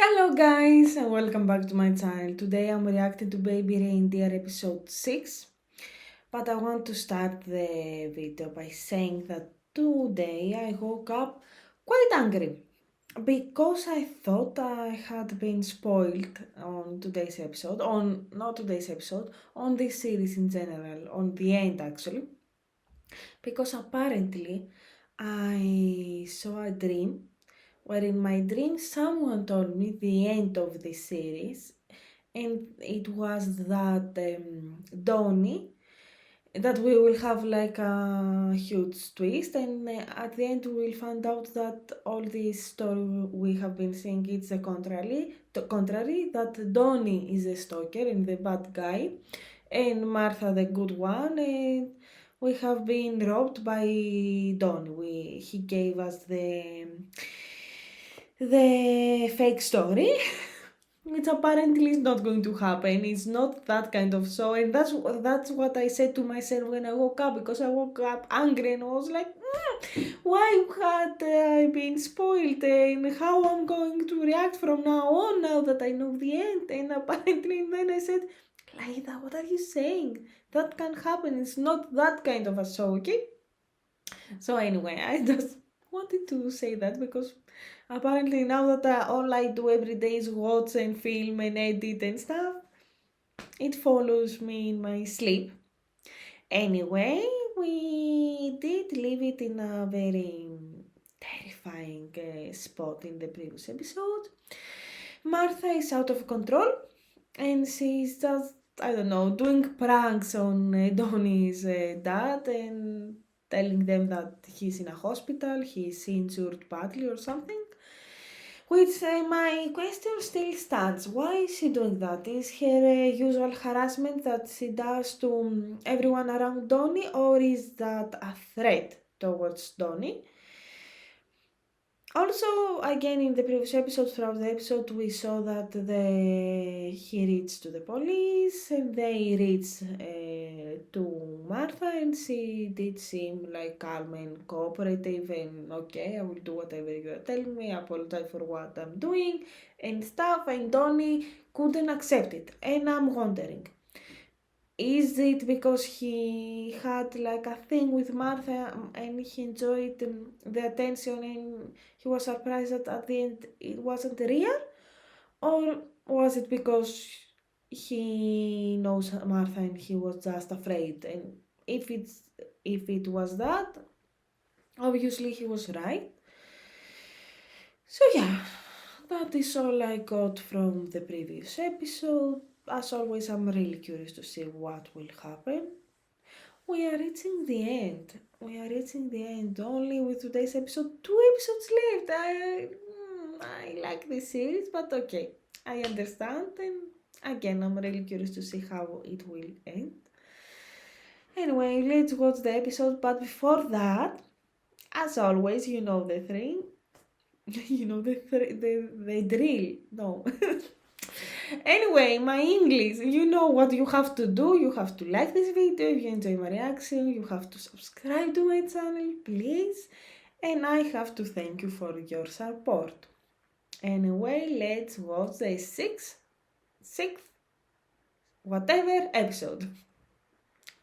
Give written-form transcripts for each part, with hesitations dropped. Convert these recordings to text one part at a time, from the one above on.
Hello guys and welcome back to my channel. Today I'm reacting to Baby Reindeer episode 6. But I want to start the video by saying that today I woke up quite angry because I thought I had been spoiled on today's episode, on not today's episode, on this series in general, on the end actually, because apparently I saw a dream where in my dream someone told me the end of the series, and it was that Donnie, that we will have like a huge twist, and at the end we will find out that all this story we have been seeing it's the contrary, that Donnie is a stalker and the bad guy, and Martha the good one, and we have been robbed by Donnie. He gave us the fake story, which apparently is not going to happen. It's not that kind of show, and that's what I said to myself when I woke up, because I woke up angry and I was like, why had I been spoiled, and how I'm going to react from now on now that I know the end? And apparently, and then I said, Laida, what are you saying? That can happen. It's not that kind of a show, okay? So anyway, I just wanted to say that because apparently now that all I do every day is watch and film and edit and stuff, it follows me in my sleep. Anyway, we did leave it in a very terrifying spot in the previous episode. Martha is out of control and she's just, I don't know, doing pranks on Donnie's dad and telling them that he's in a hospital, he's injured badly or something. Which my question still stands. Why is she doing that? Is her usual harassment that she does to everyone around Donnie, or is that a threat towards Donnie? Also, again, in the previous episode, throughout the episode, we saw that he reached to the police and they reached to Martha, and she did seem like calm and cooperative and okay, I will do whatever you are telling me, I apologize for what I'm doing and stuff. And Donnie couldn't accept it, and I'm wondering, is it because he had like a thing with Martha, and he enjoyed the attention and he was surprised that at the end it wasn't real? Or was it because he knows Martha and he was just afraid? And if it was that, obviously he was right. So yeah, that is all I got from the previous episode. As always, I'm really curious to see what will happen. We are reaching the end. We are reaching the end only with today's episode. Two episodes left. I like this series, but okay. I understand, and again, I'm really curious to see how it will end. Anyway, let's watch the episode, but before that, as always, you know the thing. You know the drill. No. Anyway, my English, you know what you have to do. You have to like this video if you enjoy my reaction. You have to subscribe to my channel, please. And I have to thank you for your support. Anyway, let's watch the sixth, whatever episode.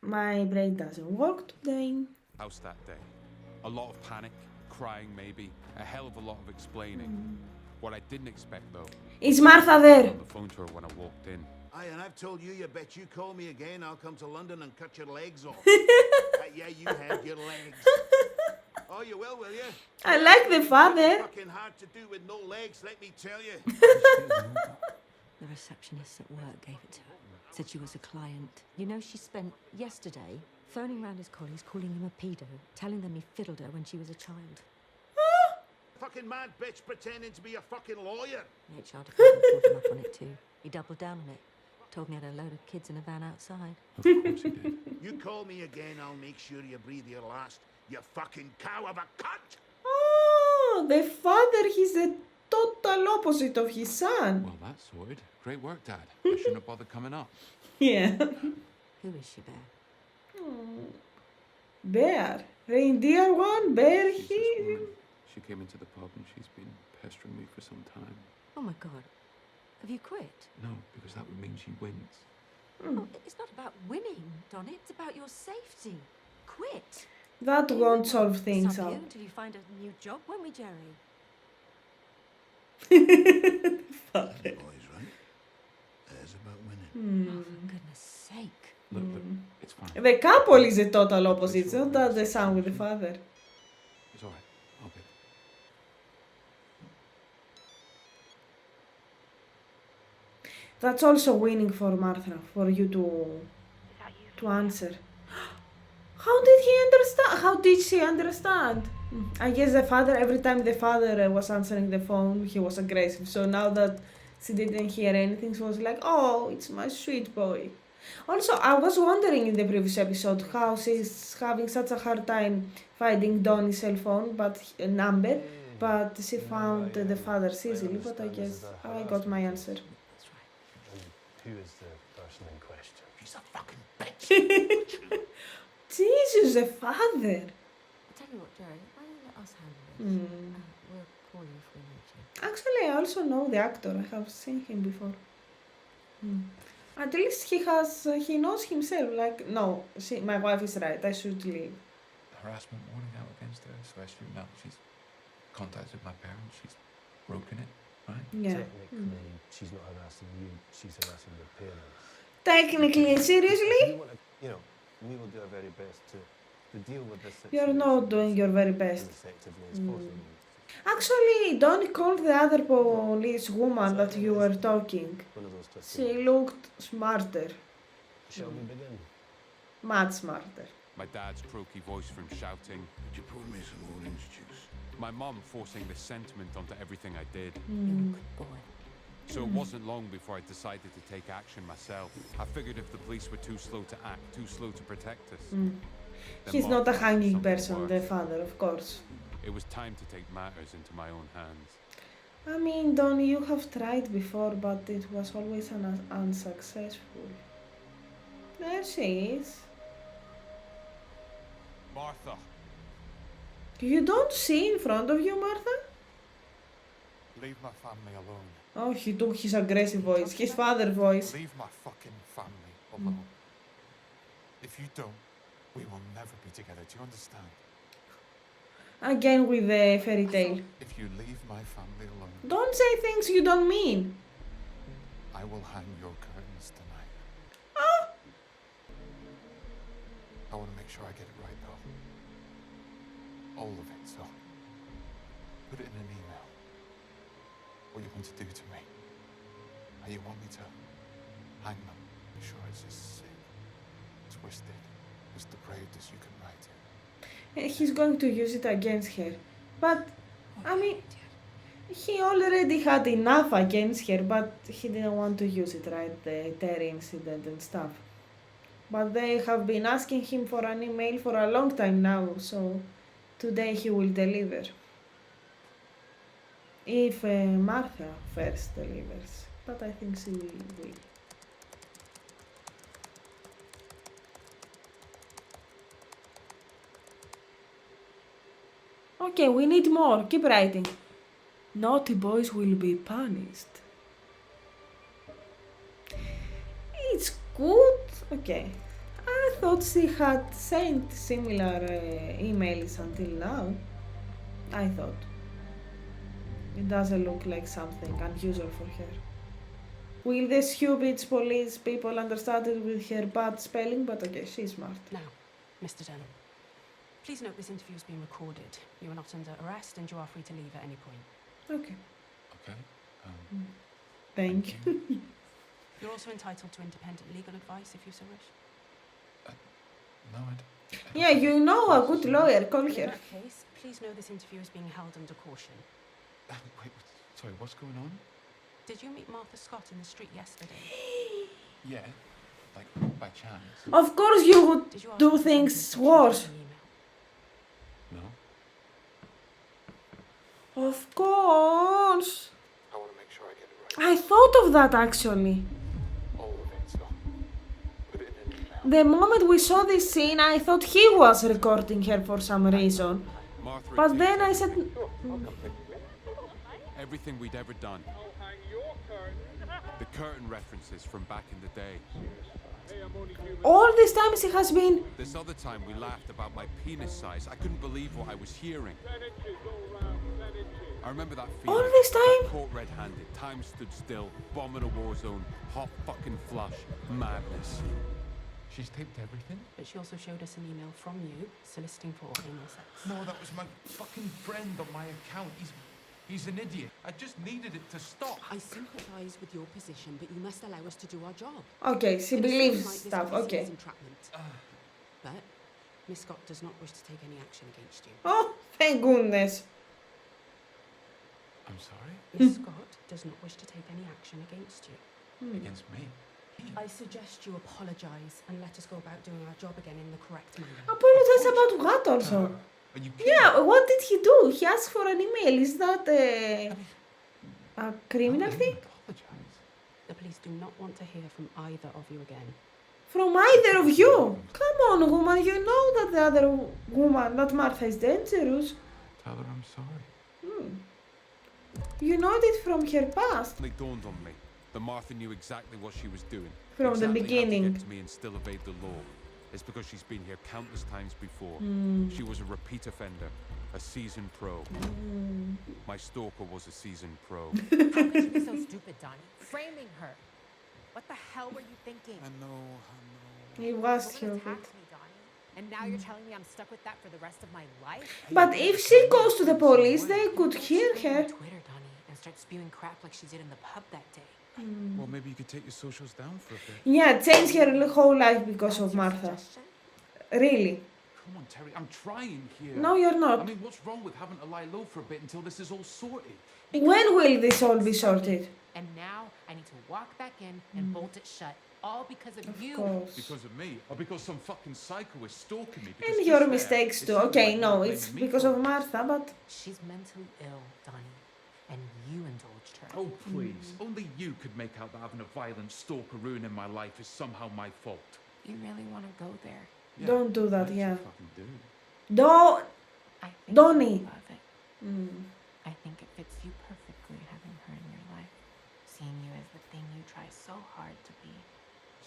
My brain doesn't work today. House that day. A lot of panic, crying maybe, a hell of a lot of explaining. What I didn't expect though, Is Martha there? on the phone to her when I walked in. Aye, and I've told you, you bet you call me again, I'll come to London and cut your legs off. Yeah, you have your legs. Oh, you will you? I like the father. Fucking hard to do with no legs, let me tell you. The receptionist at work gave it to her. Said she was a client. You know, she spent yesterday phoning round his colleagues, calling him a pedo, telling them he fiddled her when she was a child. Fucking mad bitch pretending to be a fucking lawyer. The HR department pulled him up on it too. He doubled down on it. Told me he had a load of kids in a van outside. Of course he did. You call me again, I'll make sure you breathe your last, you fucking cow of a cunt. Oh, the father, he's the total opposite of his son. Well, that's sorted. Great work, Dad. I shouldn't have bothered coming up. Yeah. Who is she, Bear? Bear. Reindeer one, bear She's this he. woman. She came into the pub and she's been pestering me for some time. Oh my God. Have you quit? No, because that would mean she wins. Oh, it's not about winning, Donny. It's about your safety. Quit. That won't solve things Stop out. here until you find a new job, won't we, Jerry? Boys, right? There's about winning. Oh, for goodness sake. Look, it's fine. The couple is a total opposite. It's not that the son with the father. It's all right. I'll be. That's also winning for Martha, for you to answer. How did he understand? How did she understand? I guess the father, every time the father was answering the phone, he was aggressive. So now that she didn't hear anything, she was like, oh, it's my sweet boy. Also, I was wondering in the previous episode how she's having such a hard time finding Donnie's cell phone number, but she found the father's easily, but I guess I got my answer. That's right. And who is the person in question? She's a fucking bitch. Jesus, the father! I'll tell you what, Jerry, why don't you let us handle this? We'll call you if we need you. Actually, I also know the actor. I have seen him before. At least he knows himself. Like, no, my wife is right. I should leave. Harassment warning out against her, so I assume now she's contacted my parents. She's broken it, right? Yeah. Technically, she's not harassing you, she's harassing your parents. Technically, seriously? We will do our very best to deal with this situation. You're not doing your very best. As effectively as possible. Actually, don't call the other police woman that you were talking. One of those twisted She ones. looked smarter. Shall we begin? Much smarter. My dad's croaky voice from shouting. Could you pour me some orange juice? My mum forcing the sentiment onto everything I did. You're a good boy. So it wasn't long before I decided to take action myself. I figured if the police were too slow to act, too slow to protect us, then He's not a Martha hanging something person, the worse. father, of course. It was time to take matters into my own hands. I mean, Donnie, you have tried before, but it was always unsuccessful. There she is. Martha! You don't see in front of you, Martha? Leave my family alone. Oh, he took his aggressive voice, his father voice. Leave my fucking family alone. If you don't, we will never be together. Do you understand? Again with the fairy tale. If you leave my family alone, Don't say things you don't mean. I will hang your curtains tonight. Ah! I want to make sure I get it right, though. All of it, so put it in an email. What you want to do to me. How you want me to hang them. Make sure it's as sick, twisted, as depraved as you can write it. He's going to use it against her. But, I mean, he already had enough against her, but he didn't want to use it, right? The Terry incident and stuff. But they have been asking him for an email for a long time now, so today he will deliver. If Martha first delivers, but I think she will. Okay, we need more. Keep writing. Naughty boys will be punished. It's good. Okay. I thought she had sent similar emails until now. I thought. It doesn't look like something unusual for her. Will the stupid police people understand it with her bad spelling? But okay, she's smart. Now, Mr. Denham, please note this interview is being recorded. You are not under arrest and you are free to leave at any point. Okay. Okay. Thank you. You're also entitled to independent legal advice if you so wish. No, I don't. Yeah, you know a good lawyer. Call In her. that case, please know this interview is being held under caution. Wait, sorry, what's going on? Did you meet Martha Scott in the street yesterday? Yeah, like by chance. Of course you would Did you ask do her for things instructions worse. in the email? No. Of course. I want to make sure I get it right. I thought of that actually. All of it, so put it in an email. The moment we saw this scene, I thought he was recording her for some reason. Martha But agreed then to I said, everything. Everything we'd ever done. The curtain references from back in the day. All this time she has been... This other time we laughed about my penis size. I couldn't believe what I was hearing. I remember that feeling. All this time? Caught red-handed, time stood still, bomb in a war zone, hot fucking flush, madness. She's taped everything? But she also showed us an email from you soliciting for anal sex. No, that was my fucking friend on my account. He's an idiot. I just needed it to stop. I sympathise with your position, but you must allow us to do our job. Okay, she It believes seems like this stuff, case okay. is entrapment. But Miss Scott does not wish to take any action against you. Oh, thank goodness. I'm sorry? Miss Scott does not wish to take any action against you. Against me? I suggest you apologise and let us go about doing our job again in the correct manner. Apologize about what also? Are you kidding? Yeah, what did he do? He asked for an email. Is that a criminal thing? Apologize. The police do not want to hear from either of you again. From either of you? Come on, woman. You know that the other woman, that Martha, is dangerous. Tell her I'm sorry. You know it from her past. It dawned on me that Martha knew exactly what she was doing. From the exactly beginning. How to get to me and still evade the law. It's because she's been here countless times before. She was a repeat offender, a seasoned pro. My stalker was a seasoned pro. How could you be so stupid, Donnie? Framing her. What the hell were you thinking? I know. He was Someone stupid. attacked me, Donnie. And now you're telling me I'm stuck with that for the rest of my life? But if she goes to the police, they could hear her. Twitter, Donnie, and start spewing crap like she did in the pub that day. Well, maybe you could take your socials down for a bit. Yeah, change her whole life because of That's your Martha. suggestion? Really? Come on, Terry. I'm trying here. No, you're I not. mean, what's wrong with having to lie low for a bit until this is all sorted? When will this all be sorted? And now I need to walk back in and bolt it shut. All because of Of you. course. Because of me? Or because some fucking psycho is stalking me? Because And just your there, mistakes it too. sounded Okay, like no, you were it's blaming me because for of it. Martha, but She's mentally ill, Donnie, and you indulged her. Oh, please. Only you could make out that having a violent stalker ruining my life is somehow my fault. You really want to go there? Yeah, don't do that, I should yeah. fucking do. Don't. I think Donnie. you love it. I think it fits you perfectly having her in your life, seeing you as the thing you try so hard to be.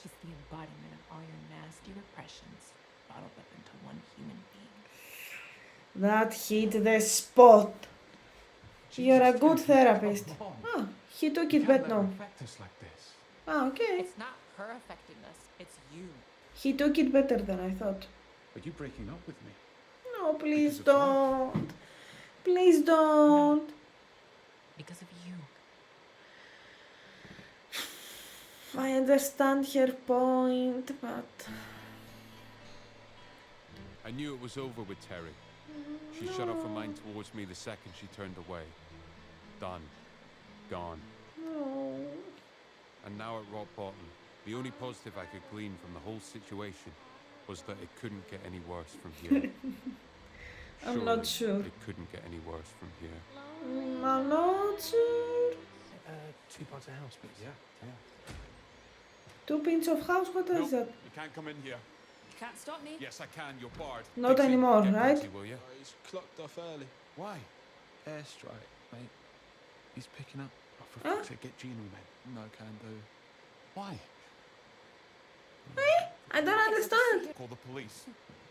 She's the embodiment of all your nasty repressions, bottled up into one human being. That hit the spot. You're a Jesus, good dude, therapist. come on. Ah, he took You it can't better let her now. affect us like this. Ah, okay. It's not her affecting us, it's you. He took it better than I thought. Are you breaking up with me? No, please Because of what? don't. Please don't. Because of you. I understand her point, but I knew it was over with Terry. She shut off her mind towards me the second she turned away. Done. Gone. no. And now at rock bottom, the only positive I could glean from the whole situation was that it couldn't get any worse from here. I'm not Surely sure. It couldn't get any worse from here. I'm not sure. 2 pints of house, please. Yeah. 2 pints of house, what is that? You can't come in here. You can't stop me. Yes, I can. You're barred. Not Dixie, anymore, get right? Dixie, will you? He's clocked off early. Why? Airstrike, mate. He's picking up. Oh, for Huh? fuck's sake, get Gino, man. No can do. Why? I don't understand. Call the police.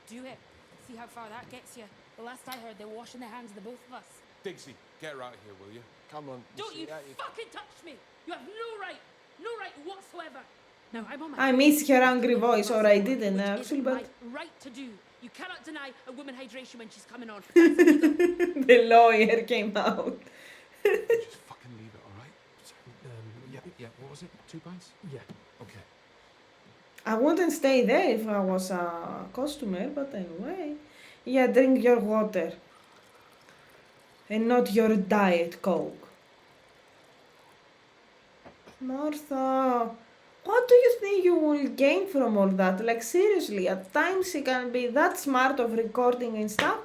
Do it. See how far that gets you. The last I heard, they're washing their hands of the both of us. Dixie, get her out of here, will you? Come on. Don't you fucking touch me! You have no right whatsoever. Now I'm on my. I miss her angry voice, or I didn't Which actually, is but my right to do. You cannot deny a woman hydration when she's coming on. That's illegal. the lawyer came out. Just fucking leave it, all right? Yeah. What was it? 2 pints? Yeah. Okay. I wouldn't stay there if I was a customer, but anyway. Yeah, drink your water. And not your diet Coke. Martha, what do you think you will gain from all that? Like seriously, at times she can be that smart of recording and stuff,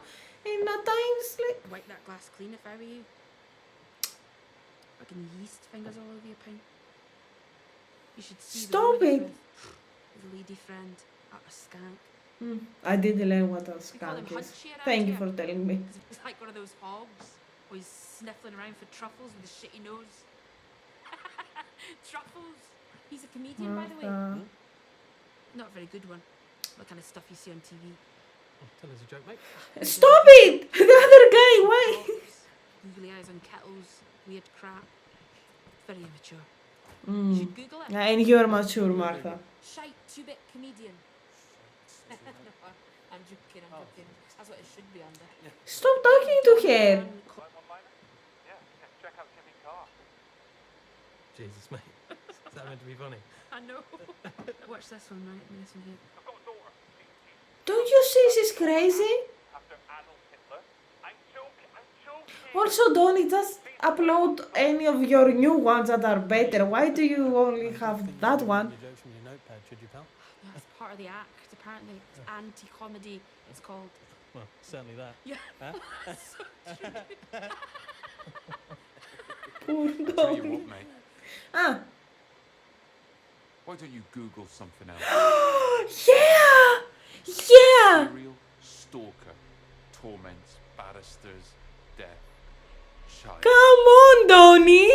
and at times like Wipe that glass clean if I were you. Fucking yeast fingers all over your pint. You should see Stop the it. His lady friend, a skank. I did learn what a We call him skunk is. Hunchy around Thank you here. for telling me. 'Cause he's like one of those hogs. Always sniffling around for truffles with a shitty nose. Truffles. He's a comedian, by the way. Μάρθα. Not a very good one. The kind of stuff you see on TV. Tell us a joke, mate. Stop it! The other guy, why? Googly eyes on kettles. Weird crap. Very immature. You Mm. should Google it. And you're mature, Martha. Shite two-bit comedian. No, I'm joking, I'm joking. That's what it should be under. Stop talking to her. Jesus, mate. Is that meant to be funny? I know. Watch this one, right? This one here. Don't you see she's crazy? Also, don't just upload any of your new ones that are better. Why do you only have that one? Your jokes from your notepad, should you, pal? No, it's part of the act, apparently. It's anti-comedy, it's called. Well, certainly that. Yeah. Huh? So true. Poor Tell you doggy. what, mate. Ah, Why don't you Google something else? yeah! Yeah! Serial stalker torments barristers, death, child. Come on, Donny!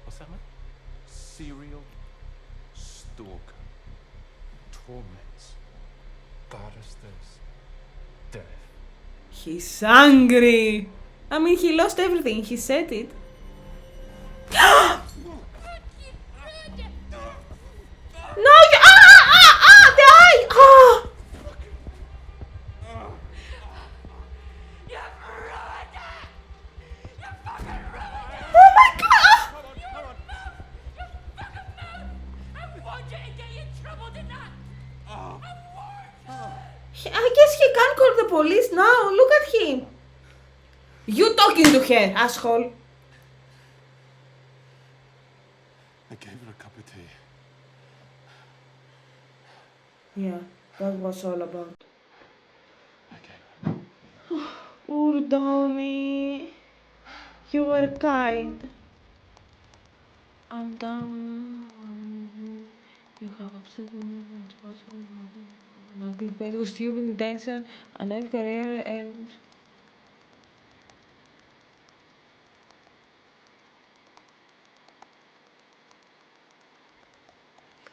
What's that, mate? Serial stalker torments barristers, death. He's angry. I mean, he lost everything. He said it. No, you, the eye! Ah! Oh my god! I want you to get you in trouble, didn't I? I guess he can't call the police now. Look at him. You talking to her, asshole. I gave her a cup of tea. Yeah, that was all about. Okay. Poor Donny. You were kind. I'm done. You have upset me. I've been paid with stupid intention. A nice career and.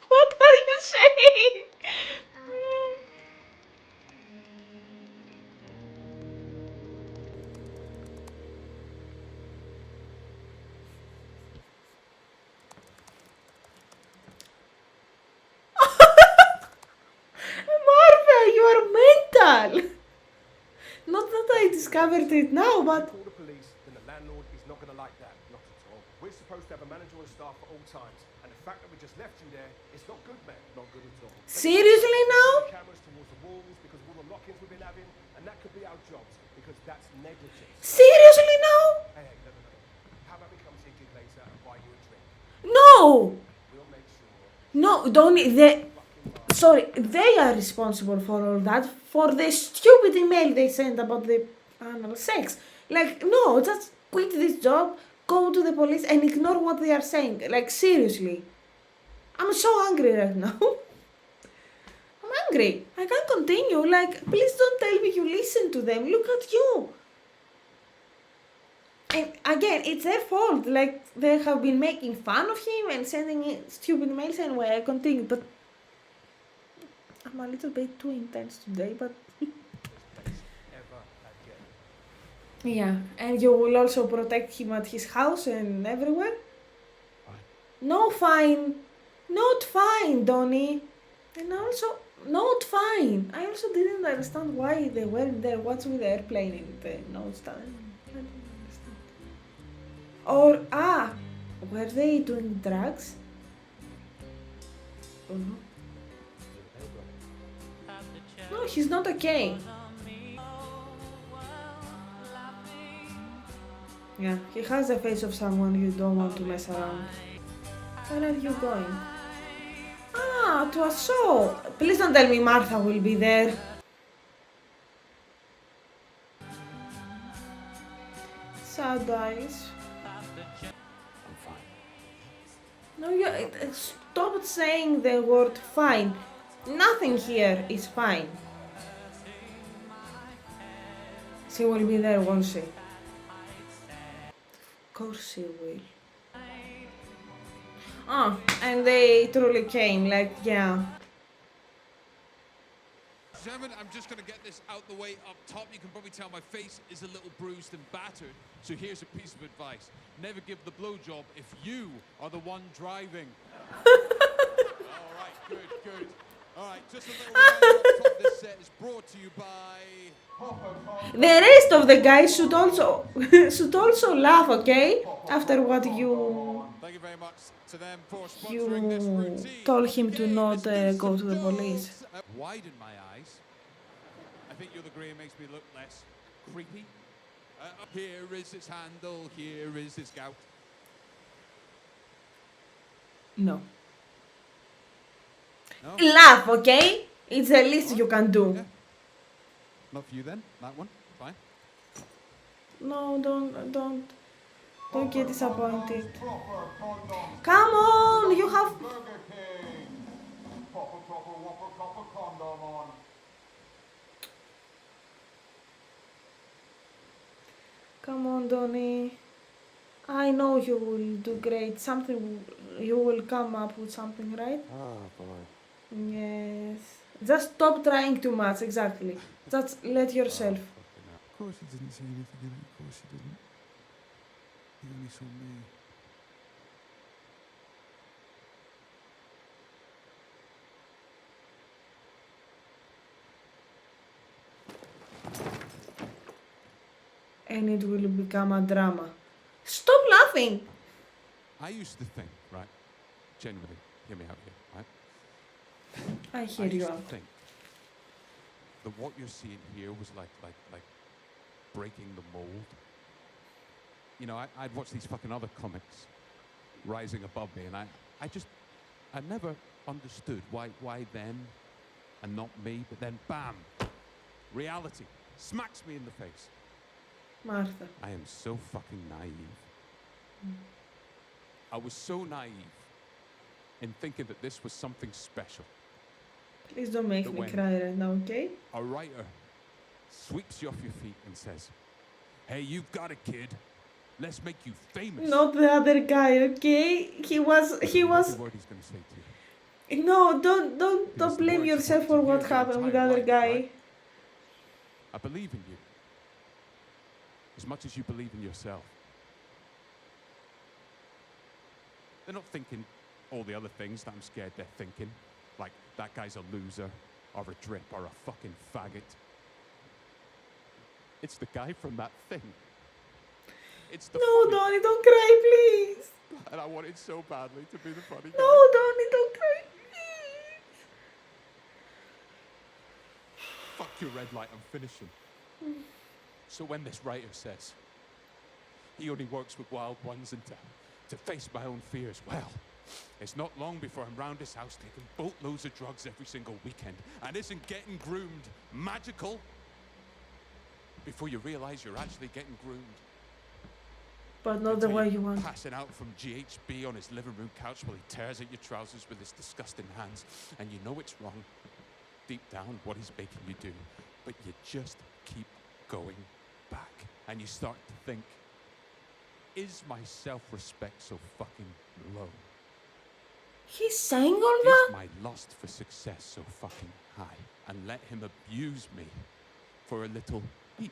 What are you saying? Martha, you are mental. Not that I discovered it now, but Call the police, then the landlord is not going to like that. Not at all. We're supposed to have a manager on staff at all times, and the fact that we just left you there is not good, man. Not good at all. seriously now? Cameras towards the walls because of all the lock-ins we've been having, and that could be our jobs because that's negligence. Seriously now? Hey, no. How about we come to your gig later and buy you a drink? No! We'll make sure. No, don't. Sorry, they are responsible for all that. For the stupid email they sent about the anal sex. Like, no, just quit this job, go to the police and ignore what they are saying. Like, seriously. I'm so angry right now. I'm angry. I can't continue. Like, please don't tell me you listen to them. Look at you. And again, it's their fault. Like, they have been making fun of him and sending in stupid mails anyway. I continue, but I'm a little bit too intense today, but Ever again. yeah. And you will also protect him at his house and everywhere? Fine. No fine. Not fine, Donny. And also, not fine. I also didn't understand why they weren't there. What's with the airplane in the nose stand? I don't understand. Or, were they doing drugs? Oh no. No, he's not okay. Yeah, he has the face of someone you don't want to mess around. Where are you going? To a show. Please don't tell me Martha will be there. Sad eyes. I'm fine. No, stop saying the word fine. Nothing here is fine. She will be there, won't she? course she will. Oh, and they truly came, like, yeah. Gentlemen, I'm just going to get this out the way up top. You can probably tell my face is a little bruised and battered. So here's a piece of advice. Never give the blowjob if you are the one driving. All right, good. All right, just a little reminder up top. This set is brought to you by... The rest of the guys should also should also laugh, okay? After what Thank you very much to them for sponsoring this you routine. told him to Okay, not let's do go some to the police. jokes. Widen my eyes. I think you're the grey makes me look less creepy. Here is its handle, here is its gout. No. No? Laugh, okay? It's the least you can do. Yeah. Not for you then, that one, fine. No, don't get disappointed. Come on, you have... Come on, Donnie. I know you will do great. You will come up with something, right? Ah, boy. Yes. Just stop trying too much, exactly. Just let yourself. Of course he didn't see anything in it, of course he didn't. He only saw me. And it will become a drama. Stop laughing! I used to think, right, genuinely, hear me out here, right? I hear I you used out. to think that what you're seeing here was like breaking the mold. You know, I'd watch these fucking other comics rising above me, and I never understood why them and not me, but then bam, reality smacks me in the face. Martha. I am so fucking naive. I was so naive in thinking that this was something special. Please don't make me cry right now, okay? A writer sweeps you off your feet and says, hey, you've got a kid. Let's make you famous. Not the other guy, okay? He was... Every word he's going to say to you. No, don't blame yourself for what happened with the other guy. Right? I believe in you as much as you believe in yourself. They're not thinking all the other things that I'm scared they're thinking. Like, that guy's a loser, or a drip, or a fucking faggot. It's the guy from that thing. It's the No, Donnie, don't cry, please. And I wanted so badly to be the funny guy. No, Donnie, don't cry, please. Fuck your red light, I'm finishing. So when this writer says he only works with wild ones and to face my own fears, well, it's not long before I'm round his house taking boatloads of drugs every single weekend. And isn't getting groomed magical? Before you realize you're actually getting groomed. But not the way you want. Passing out from GHB on his living room couch while he tears at your trousers with his disgusting hands. And you know it's wrong. Deep down, what he's making you do. But you just keep going back. And you start to think, is my self-respect so fucking low? He's saying all that? Is my lust for success so fucking high? And let him abuse me for a little peep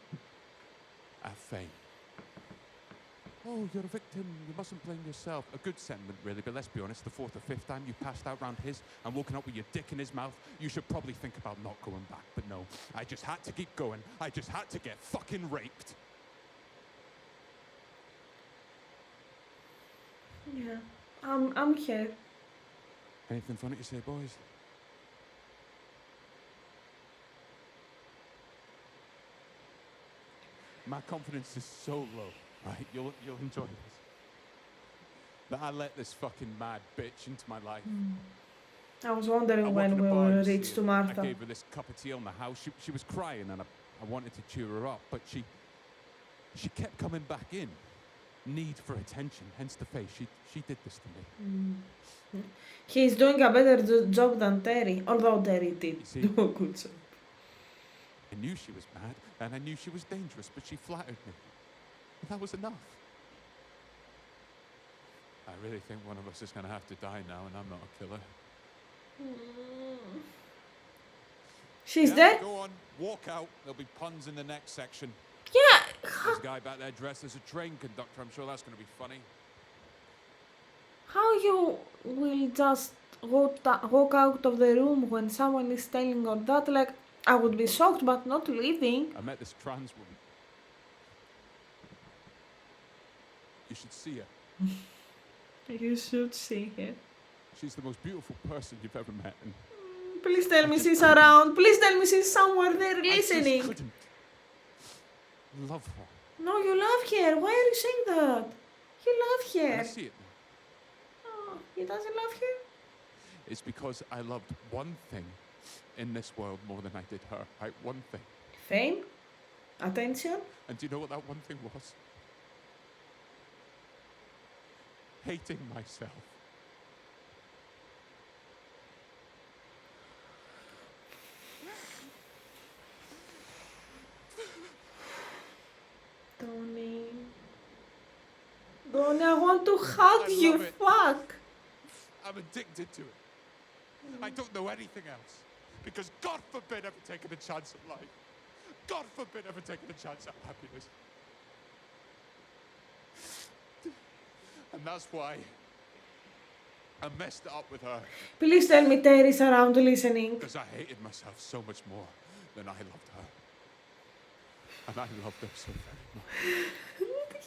at fame. Oh, you're a victim, you mustn't blame yourself. A good sentiment, really, but let's be honest, the fourth or fifth time you passed out round his and woken up with your dick in his mouth, you should probably think about not going back. But no, I just had to keep going. I just had to get fucking raped. Yeah, I'm here. Anything funny to say, boys? My confidence is so low, right? You'll enjoy this. That I let this fucking mad bitch into my life. I was wondering when we will reach to Martha. I gave her this cup of tea on the house. She was crying and I wanted to cheer her up, but she kept coming back in. Need for attention, hence the face. She did this to me. He's doing a better job than Terry, although Terry did do a good job. I knew she was mad, and I knew she was dangerous, but she flattered me. And that was enough. I really think one of us is going to have to die now, and I'm not a killer. She's Yeah, dead? go on, walk out. There'll be puns in the next section. Yeah. There's a guy back there dressed as a train conductor. I'm sure that's going to be funny. How you will just walk out of the room when someone is telling all that? Like, I would be shocked, but not leaving. I met this trans woman. You should see her. You should see her. She's the most beautiful person you've ever met. And Please tell me she's around. Please tell me she's somewhere there I just listening. couldn't love her. No, you love her. Why are you saying that? You love And her. I see it now. Oh, he doesn't love her? It's because I loved one thing in this world more than I did her. Right? One thing. Fame? Attention? And do you know what that one thing was? Hating myself. Donnie. Donnie, I want to hug I you. love it. Fuck. I'm addicted to it. I don't know anything else. Because God forbid ever taking a chance at life. God forbid ever taking a chance at happiness. And that's why I messed it up with her. Please tell me Terry's around listening. Because I hated myself so much more than I loved her. And I loved her so very much.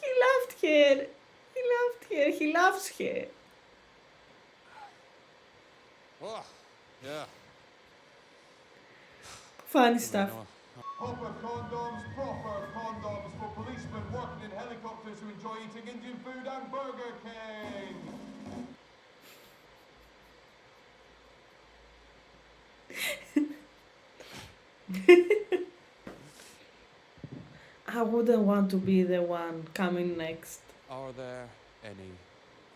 He loved her. He loved her. He loves her. Oh, yeah. Funny stuff. Proper condoms for policemen working in helicopters who enjoy eating Indian food and Burger King. I wouldn't want to be the one coming next. Are there any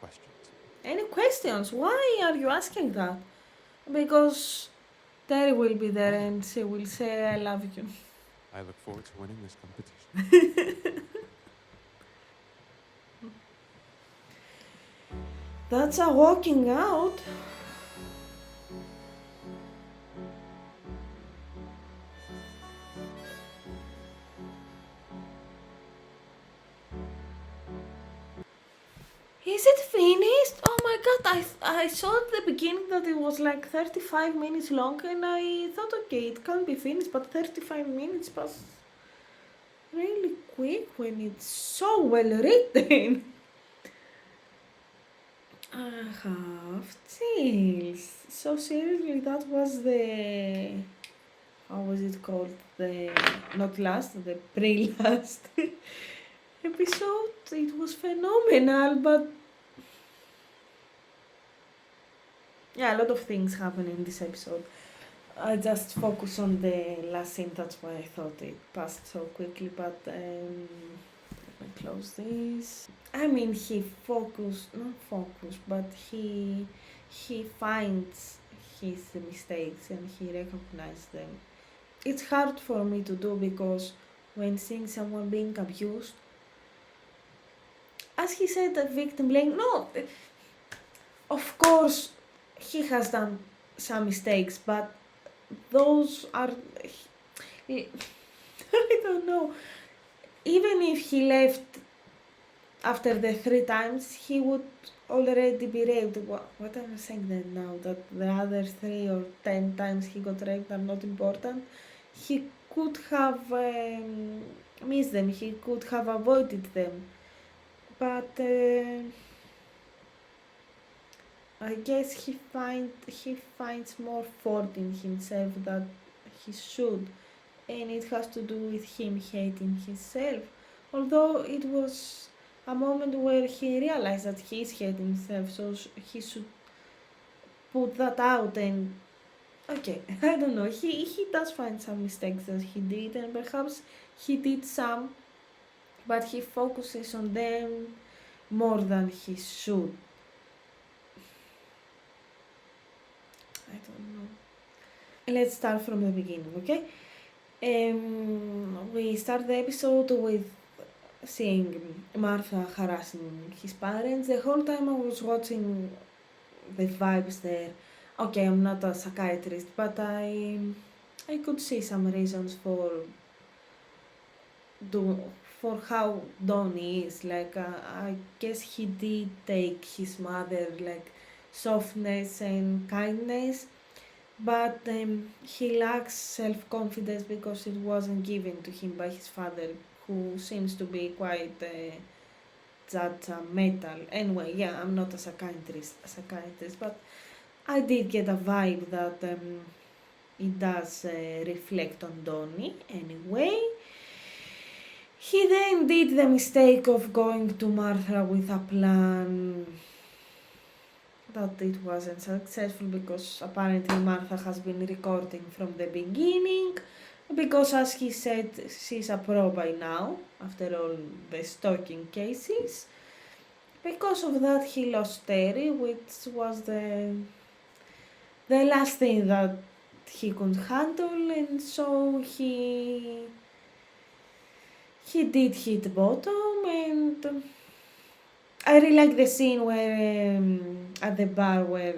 questions? Any questions? Why are you asking that? Because Terry will be there and she will say, I love you. I look forward to winning this competition. That's a walking out. Is it finished? Oh my god, I saw at the beginning that it was like 35 minutes long and I thought, okay, it can't be finished, but 35 minutes pass really quick when it's so well written. I have chills. So seriously, that was the... How was it called? The... Not last, the pre-last episode. It was phenomenal, but... Yeah, a lot of things happen in this episode. I just focus on the last scene, that's why I thought it passed so quickly, but let me close this. I mean, but he finds his mistakes and he recognizes them. It's hard for me to do because when seeing someone being abused, as he said, the victim blaming, no, of course he has done some mistakes, but those are, I don't know, even if he left after the 3 times, he would already be raped. What am I saying then now? That the other 3 or 10 times he got raped are not important? He could have missed them, he could have avoided them. But I guess he finds more fault in himself that he should, and it has to do with him hating himself. Although it was a moment where he realized that he is hating himself, so he should put that out and okay, I don't know, he does find some mistakes that he did and perhaps he did some, but he focuses on them more than he should. I don't know. Let's start from the beginning, okay? We start the episode with seeing Martha harassing his parents. The whole time I was watching the vibes there. Okay, I'm not a psychiatrist, but I could see some reasons do for how Donnie is. Like I guess he did take his mother like softness and kindness, but he lacks self-confidence because it wasn't given to him by his father, who seems to be quite metal. Anyway, yeah, I'm not a psychiatrist, but I did get a vibe that it does reflect on Donnie. Anyway, he then did the mistake of going to Martha with a plan that it wasn't successful because apparently Martha has been recording from the beginning. Because, as he said, she's a pro by now, after all the stalking cases. Because of that, he lost Terry, which was the last thing that he could handle, and so he did hit bottom. And I really like the scene where at the bar where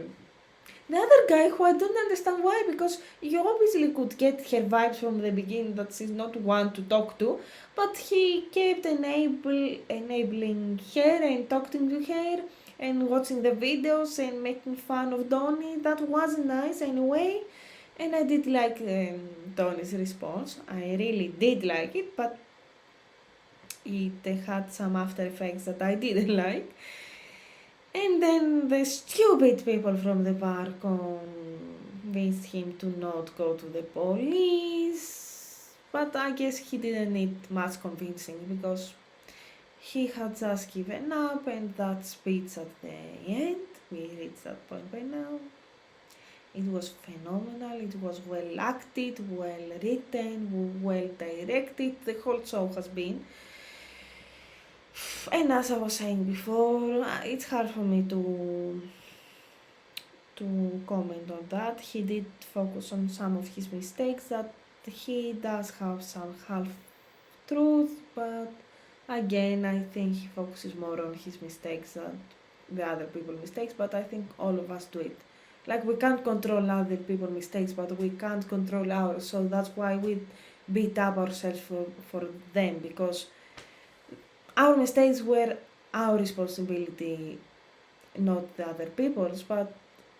the other guy, who I don't understand why, because you obviously could get her vibes from the beginning that she's not one to talk to, but he kept enabling her and talking to her and watching the videos and making fun of Donnie. That wasn't nice anyway, and I did like Donnie's response. I really did like it, but it had some after effects that I didn't like. And then the stupid people from the bar convinced him to not go to the police. But I guess he didn't need much convincing because he had just given up, and that speech at the end, we reached that point by now. It was phenomenal, it was well acted, well written, well directed. The whole show has been. And as I was saying before, it's hard for me to comment on that. He did focus on some of his mistakes, that he does have some half truth, but again, I think he focuses more on his mistakes than the other people's mistakes, but I think all of us do it. Like, we can't control other people's mistakes, but we can't control ours, so that's why we beat up ourselves for them, because our mistakes were our responsibility, not the other people's, but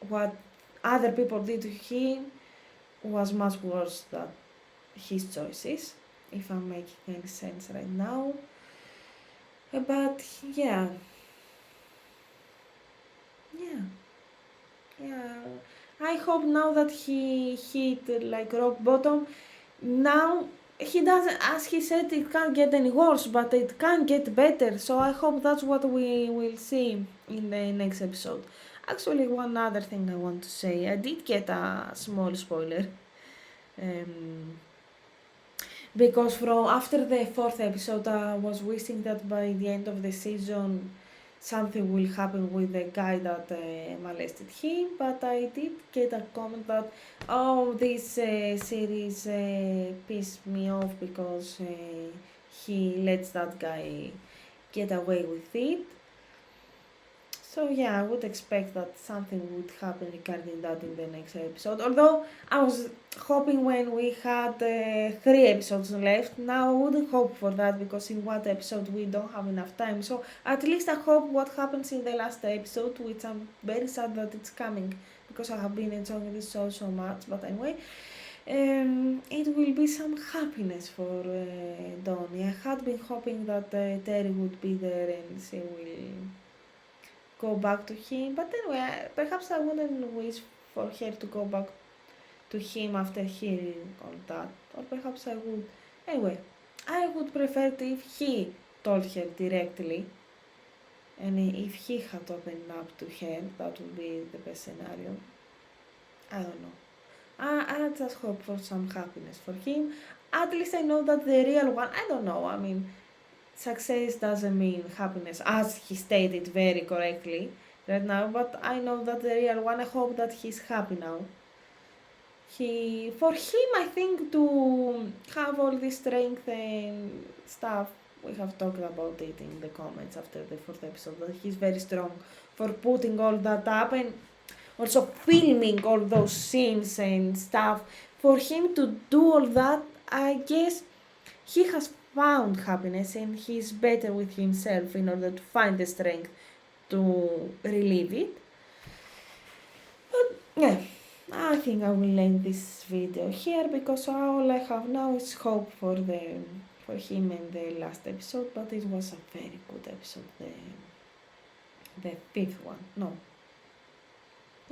what other people did to him was much worse than his choices, if I'm making any sense right now. But yeah. I hope now that he hit like rock bottom, now he doesn't, as he said, it can't get any worse, but it can get better. So I hope that's what we will see in the next episode. Actually, one other thing I want to say, I did get a small spoiler. Because from after the 4th episode, I was wishing that by the end of the season something will happen with the guy that molested him, but I did get a comment that, oh, this series pissed me off because he lets that guy get away with it. So yeah, I would expect that something would happen regarding that in the next episode. Although I was hoping when we had 3 episodes left, now I wouldn't hope for that because in one episode we don't have enough time. So at least I hope what happens in the last episode, which I'm very sad that it's coming because I have been enjoying this show so much. But anyway, it will be some happiness for Donnie. I had been hoping that Terry would be there and she will go back to him, but anyway, perhaps I wouldn't wish for her to go back to him after hearing all that, or perhaps I would. Anyway, I would prefer it if he told her directly, and if he had opened up to her, that would be the best scenario. I don't know. I just hope for some happiness for him. At least I know that the real one, I don't know, I mean, success doesn't mean happiness, as he stated very correctly right now, but I know that the real one, I hope that he's happy now. For him, I think to have all this strength and stuff, we have talked about it in the comments after the 4th episode, that he's very strong for putting all that up and also filming all those scenes and stuff. For him to do all that, I guess he has found happiness and he's better with himself in order to find the strength to relieve it. But yeah, I think I will end this video here because all I have now is hope for him in the last episode. But it was a very good episode, the 5th one.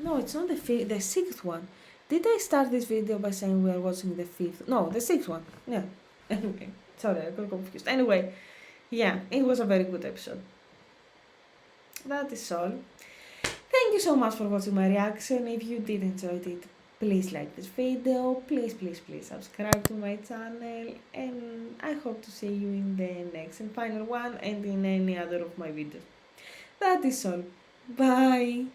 No, it's not the 5th, the 6th one. Did I start this video by saying we are watching the 5th? No, the 6th one. Yeah. Anyway, sorry, I got confused. Anyway, yeah, it was a very good episode. That is all. Thank you so much for watching my reaction. If you did enjoy it, please like this video. Please subscribe to my channel. And I hope to see you in the next and final one and in any other of my videos. That is all. Bye.